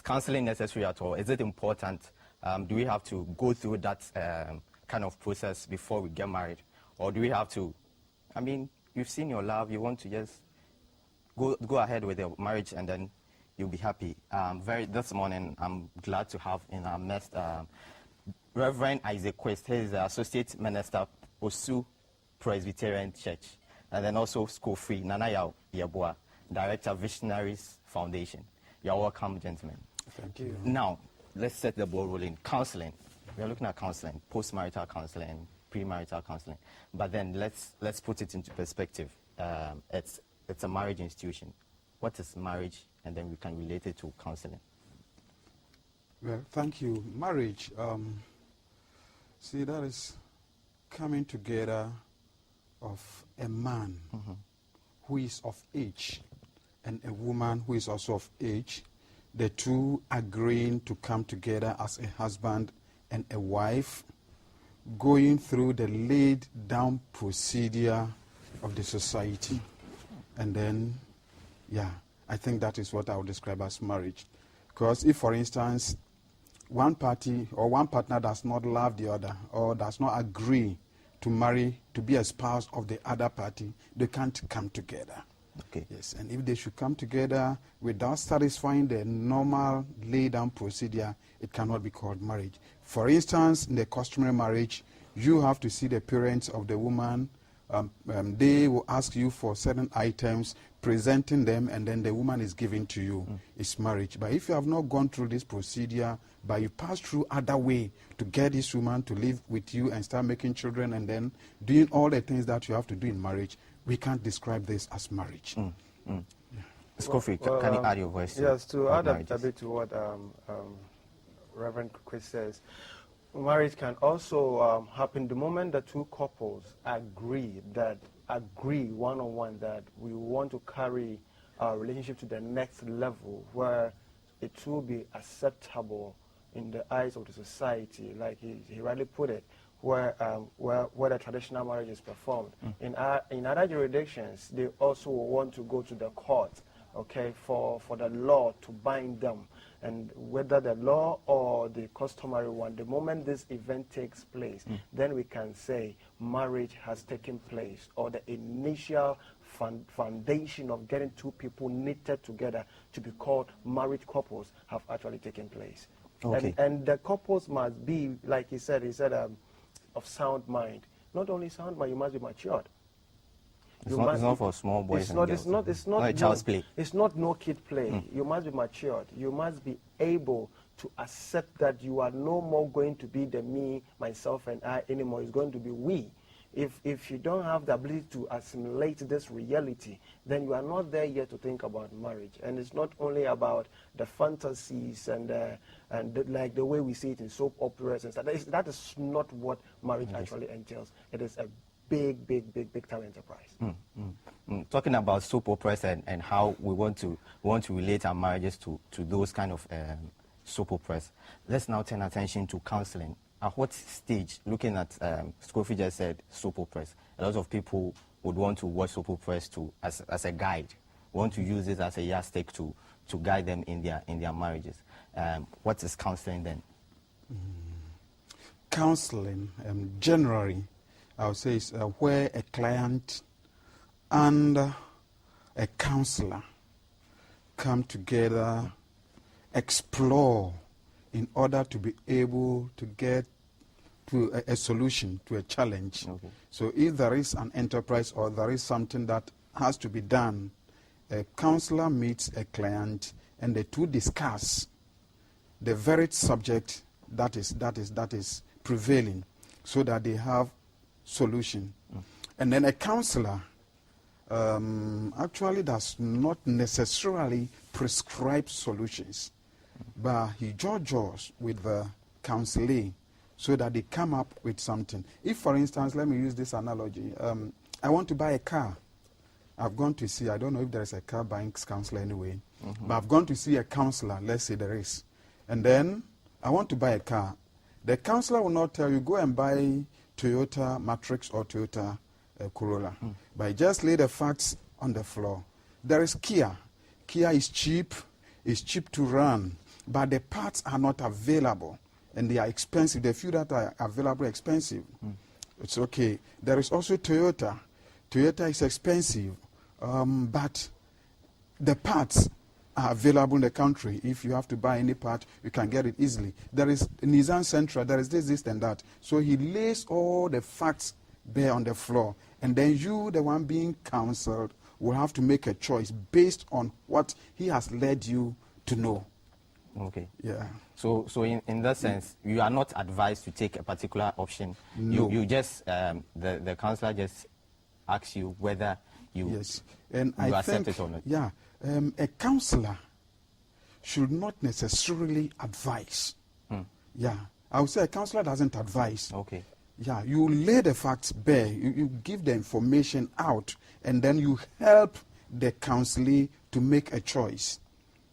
counseling necessary at all? Is it important? Do we have to go through that kind of process before we get married? Or do we have to, I mean, you've seen your love, you want to just go ahead with your marriage and then you'll be happy. This morning, I'm glad to have in our midst Reverend Isaac Quest. He is the Associate Minister, Osu Presbyterian Church. And then also Scofray, Nana Yeboah, Director, Visionaries Foundation. You're welcome, gentlemen. Thank you. Now, let's set the ball rolling. Counseling. We are looking at counseling, post-marital counseling, pre-marital counseling. But then let's put it into perspective. It's a marriage institution. What is marriage? And then we can relate it to counseling. Well, thank you. Marriage, see, that is coming together of a man who is of age and a woman who is also of age, the two agreeing to come together as a husband and a wife, going through the laid down procedure of the society. And then, yeah, I think that is what I would describe as marriage. Because if, for instance, one party or one partner does not love the other or does not agree to marry, to be a spouse of the other party, they can't come together. Okay. Yes, and if they should come together without satisfying the normal lay-down procedure, it cannot be called marriage. For instance, in the customary marriage, you have to see the parents of the woman. They will ask you for certain items, presenting them, and then the woman is given to you. It's marriage. But if you have not gone through this procedure, but you pass through other way to get this woman to live with you and start making children and then doing all the things that you have to do in marriage, we can't describe this as marriage. Yeah. Scofray, can you add your voice? Yes, to add a bit to what Reverend Chris says, marriage can also happen the moment the two couples agree one-on-one that we want to carry our relationship to the next level where it will be acceptable in the eyes of the society, like he rightly put it, where the traditional marriage is performed. In other jurisdictions, they also want to go to the court, okay, for the law to bind them. And whether the law or the customary one, the moment this event takes place, then we can say marriage has taken place, or the initial foundation of getting two people knitted together to be called married couples have actually taken place. Okay. And the couples must be, like he said of sound mind. Not only sound mind, you must be matured. It's not for small boys and girls. It's not a child's play. It's not no kid play. You must be matured. You must be able to accept that you are no more going to be the me, myself, and I anymore. It's going to be we. If you don't have the ability to assimilate this reality, then you are not there yet to think about marriage. And it's not only about the fantasies and like the way we see it in soap operas and stuff. That is not what marriage actually entails. It is a big time enterprise. Talking about soap operas and how we want to relate our marriages to those kind of soap operas, let's now turn attention to counseling. At what stage, looking at Scofray just said soap operas, a lot of people would want to watch soap operas as a guide, want to use it as a yardstick to guide them in their marriages. What is counseling then? Counseling, generally, I would say, is where a client and a counselor come together, explore in order to be able to get to a solution to a challenge. Okay. So if there is an enterprise or there is something that has to be done, a counselor meets a client and the two discuss the very subject that is prevailing so that they have solution. And then a counselor actually does not necessarily prescribe solutions, but he judges with the counselee so that they come up with something. If, for instance, let me use this analogy. I want to buy a car. I've gone to see, I don't know if there is a car buying counselor anyway, but I've gone to see a counselor, let's say there is. And then I want to buy a car. The counselor will not tell you, go and buy Toyota Matrix or Toyota Corolla. But just lay the facts on the floor. There is Kia. Kia is cheap to run. but the parts are not available and they are expensive. The few that are available are expensive. It's okay. There is also Toyota. Toyota is expensive, but the parts are available in the country. If you have to buy any part, you can get it easily. There is Nissan Sentra, there is this, and that. So he lays all the facts there on the floor. And then you, the one being counseled, will have to make a choice based on what he has led you to know. Okay. Yeah. So in that sense, you are not advised to take a particular option. No. You just, the counselor just asks you whether you, yes. And you I accept think, it or not. yeah, a counselor should not necessarily advise. Yeah. I would say a counselor doesn't advise. Okay. Yeah, you lay the facts bare, you give the information out, and then you help the counselee to make a choice.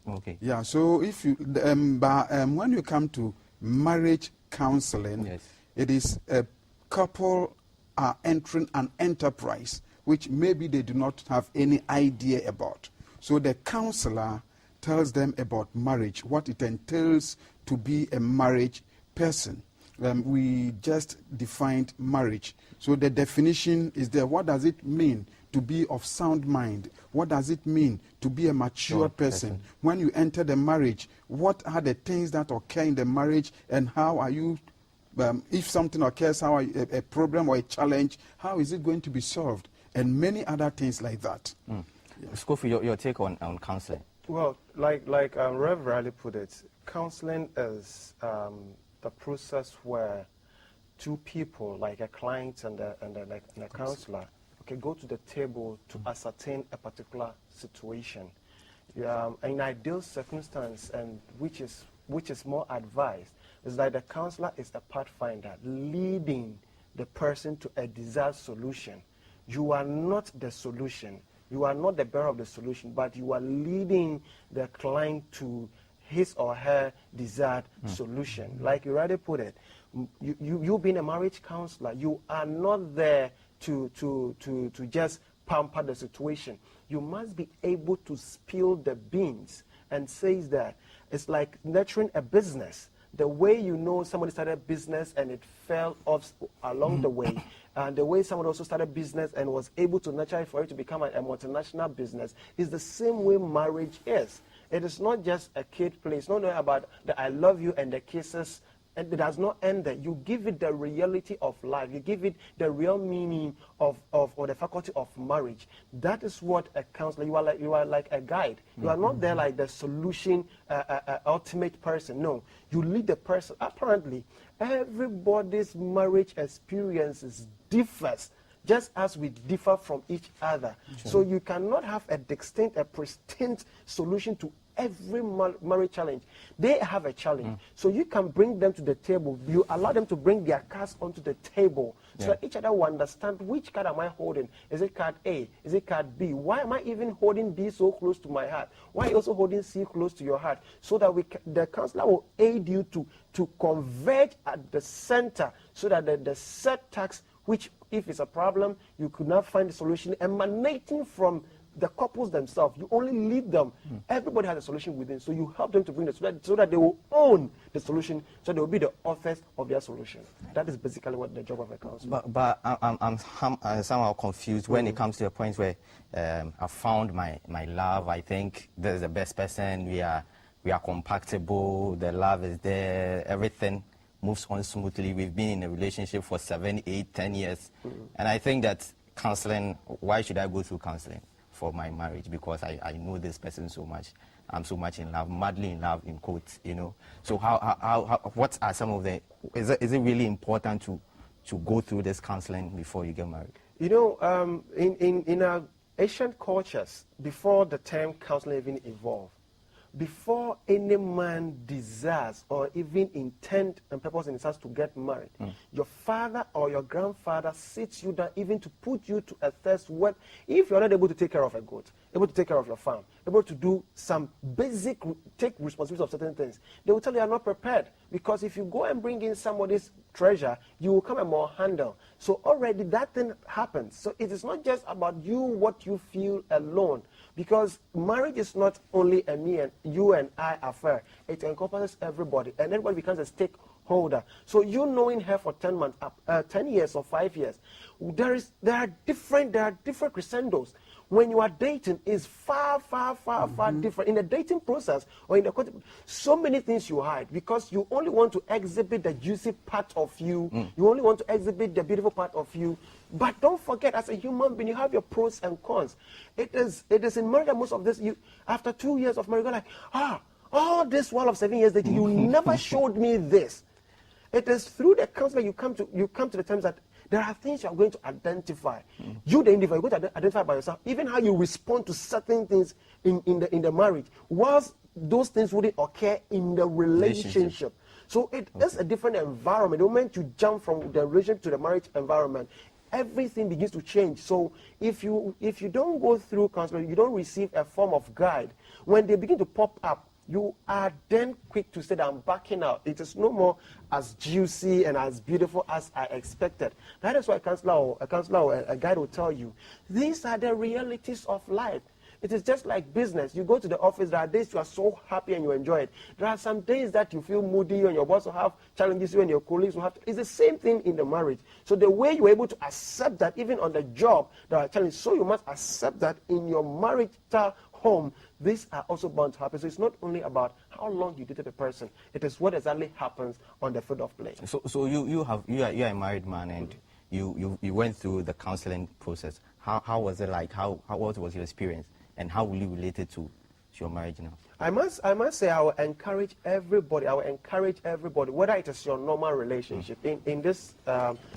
Okay. Yeah, so if you, when you come to marriage counseling, yes, it is a couple are entering an enterprise which maybe they do not have any idea about. So the counselor tells them about marriage, what it entails to be a marriage person. We just defined marriage. So the definition is there. What does it mean to be of sound mind? What does it mean to be a mature person? When you enter the marriage, what are the things that occur in the marriage, and how are you, if something occurs, how are a problem or a challenge, how is it going to be solved? And many other things like that. Yeah. Scofray, your take on counseling? Well, like Rev Riley put it, counseling is the process where two people, like a client and a counselor, okay, go to the table to ascertain a particular situation. An ideal circumstance, and which is more advised, is that the counselor is the pathfinder, leading the person to a desired solution. You are not the solution. You are not the bearer of the solution, but you are leading the client to his or her desired solution. Like you already put it, you being a marriage counselor, you are not there to just pamper the situation. You must be able to spill the beans and says that it's like nurturing a business. The way you know somebody started a business and it fell off along the way, and the way someone also started business and was able to nurture it for it to become a multinational business, is the same way marriage is. It is not just a kid play. It's not about the I love you and the kisses, and it does not end there. You give it the reality of life. You give it the real meaning or the faculty of marriage. That is what a counselor, you are like a guide. You are not there like the solution, ultimate person. No, you lead the person. Apparently, everybody's marriage experiences differs, just as we differ from each other. Sure. So you cannot have a distinct, a pristine solution to every marriage challenge. They have a challenge. So you can bring them to the table. You allow them to bring their cards onto the table so that each other will understand which card am I holding. Is it card A? Is it card B? Why am I even holding B so close to my heart? Why are you also holding C close to your heart? So that the counselor will aid you to converge at the center so that the set tax, which if it's a problem, you could not find the solution emanating from the couples themselves. You only lead them. Everybody has a solution within, so you help them to bring the so that they will own the solution, so they will be the authors of their solution. That is basically what the job of a counselor. But I'm somehow confused when it comes to a point where I found my love. I think this is the best person. We are compatible. The love is there. Everything moves on smoothly. We've been in a relationship for 7, 8, 10 years, and I think that counseling. Why should I go through counseling for my marriage? Because I know this person so much. I'm so much in love, madly in love, in quotes, you know. So how what are some of the, is it really important to go through this counseling before you get married? You know, in our ancient cultures, before the term counseling even evolved, before any man desires or even intend and purpose in his heart to get married, your father or your grandfather sits you down even to put you to a test. What if you're not able to take care of a goat, able to take care of your farm, able to do some basic, take responsibility of certain things? They will tell you are not prepared, because if you go and bring in somebody's treasure, you will come and more handle. So already that thing happens. So it is not just about you, what you feel alone, Because marriage is not only a me and you and I affair. It encompasses everybody, and everybody becomes a stakeholder. So you knowing her for 10 months, 10 years or 5 years, there are different crescendos. When you are dating, is far different. In the dating process or in the so many things you hide because you only want to exhibit the juicy part of you. You only want to exhibit the beautiful part of you. But don't forget, as a human being, you have your pros and cons. It is in marriage that most of this, after 2 years of marriage, you're like, all this while of 7 years that you never showed me this. It is through the counselor you come to the terms that there are things you are going to identify. You, the individual, you're going to identify by yourself. Even how you respond to certain things in the marriage, whilst those things wouldn't occur in the relationship. So it is a different environment. The moment you jump from the relationship to the marriage environment, everything begins to change. So if you don't go through counseling, you don't receive a form of guide. When they begin to pop up, you are then quick to say that I'm backing out. It is no more as juicy and as beautiful as I expected. That is why a counselor or a guide will tell you, these are the realities of life. It is just like business. You go to the office, there are days you are so happy and you enjoy it. There are some days that you feel moody and your boss will have challenges, you and your colleagues will have to. It's the same thing in the marriage. So the way you're able to accept that even on the job, there are challenges, so you must accept that in your marital home, these are also bound to happen. So it's not only about how long you dated a person, it is what exactly happens on the field of play. So you are a married man and you went through the counseling process. How was it like? What was your experience? And how will you relate it to your marriage now? I must say I will encourage everybody, whether it is your normal relationship. In this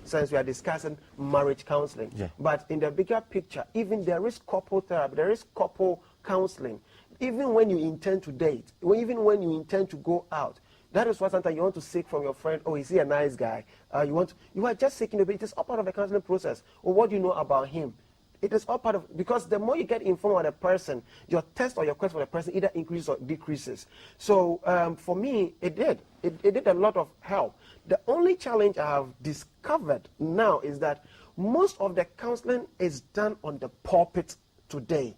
sense, we are discussing marriage counseling. Yeah. But in the bigger picture, even there is couple therapy, there is couple counseling. Even when you intend to date, even when you intend to go out, that is what sometimes you want to seek from your friend. Oh, is he a nice guy? You are just seeking a bit. It is all part of the counseling process. Or what do you know about him? It is all part of, because the more you get informed about a person, your test or your quest for the person either increases or decreases. So for me, it did. It did a lot of help. The only challenge I have discovered now is that most of the counseling is done on the pulpit today.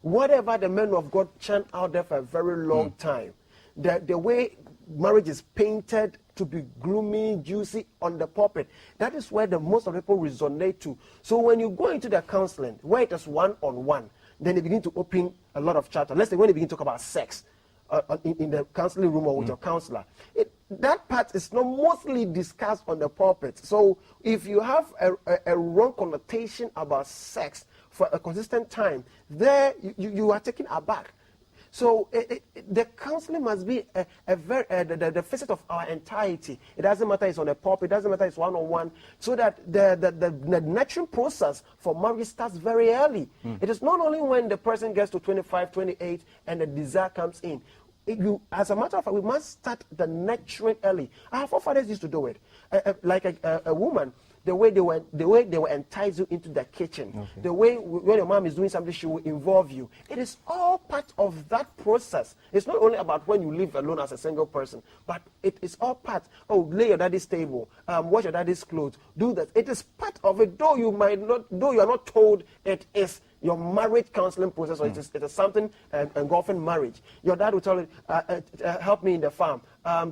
Whatever the men of God chant out there for a very long time, the way marriage is painted to be gloomy, juicy on the pulpit, that is where the most of the people resonate to. So when you go into the counseling, where it is one-on-one, then they begin to open a lot of chapters. Let's say when they begin to talk about sex in the counseling room or with your counselor, that part is not mostly discussed on the pulpit. So if you have a wrong connotation about sex for a consistent time, there you are taken aback. So the counseling must be the facet of our entirety. It doesn't matter it's on a pulpit, it doesn't matter it's one-on-one, so that the natural process for marriage starts very early. It is not only when the person gets to 25, 28 and the desire comes in. As a matter of fact, we must start the nurturing early. Our forefathers used to do it. Like a woman, the way they will entice you into the kitchen, the way when your mom is doing something, she will involve you. It is all part of that process. It's not only about when you live alone as a single person, but it is all part. Oh, lay your daddy's table, wash your daddy's clothes, do that. It is part of it, though you are not told it is your marriage counseling process, or it is something engulfing marriage. Your dad will tell you, help me in the farm,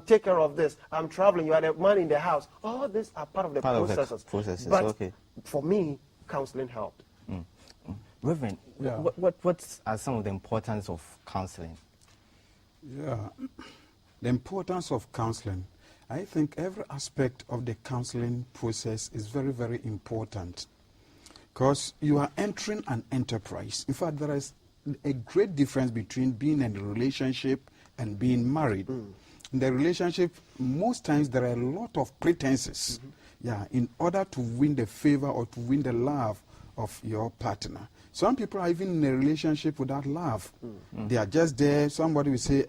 take care of this, I'm traveling, you are the man in the house. All these are part of the processes. But okay. For me, counseling helped. Reverend, what are some of the importance of counseling? Yeah, the importance of counseling. I think every aspect of the counseling process is very, very important, because you are entering an enterprise. In fact, there is a great difference between being in a relationship and being married. In the relationship, most times there are a lot of pretenses, in order to win the favor or to win the love of your partner. Some people are even in a relationship without love. They are just there. Somebody will say,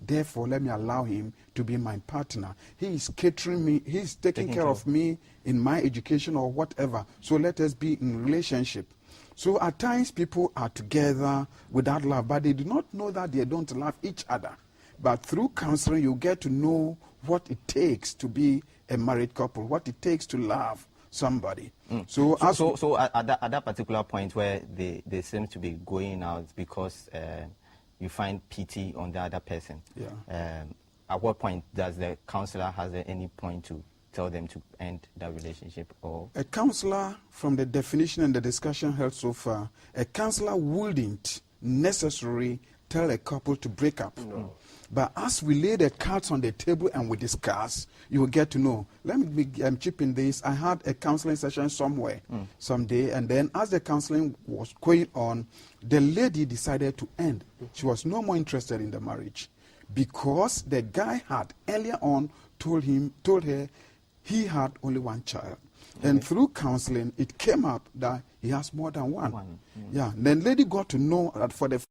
therefore let me allow him to be my partner. He is catering me, he is taking care of me in my education or whatever. So let us be in relationship. So at times people are together without love, but they do not know that they don't love each other. But through counseling, you get to know what it takes to be a married couple, what it takes to love. somebody. So at that particular point where they seem to be going out because you find pity on the other person, at what point does the counselor has any point to tell them to end that relationship? Or a counselor, from the definition and the discussion held so far, a counselor wouldn't necessarily tell a couple to break up. No. But as we lay the cards on the table and we discuss, you will get to know. Let me chip in this. I had a counseling session somewhere, someday, and then as the counseling was going on, the lady decided to end. She was no more interested in the marriage because the guy had earlier on told her he had only one child. And through counseling, it came up that he has more than one. Yeah. Then lady got to know that for the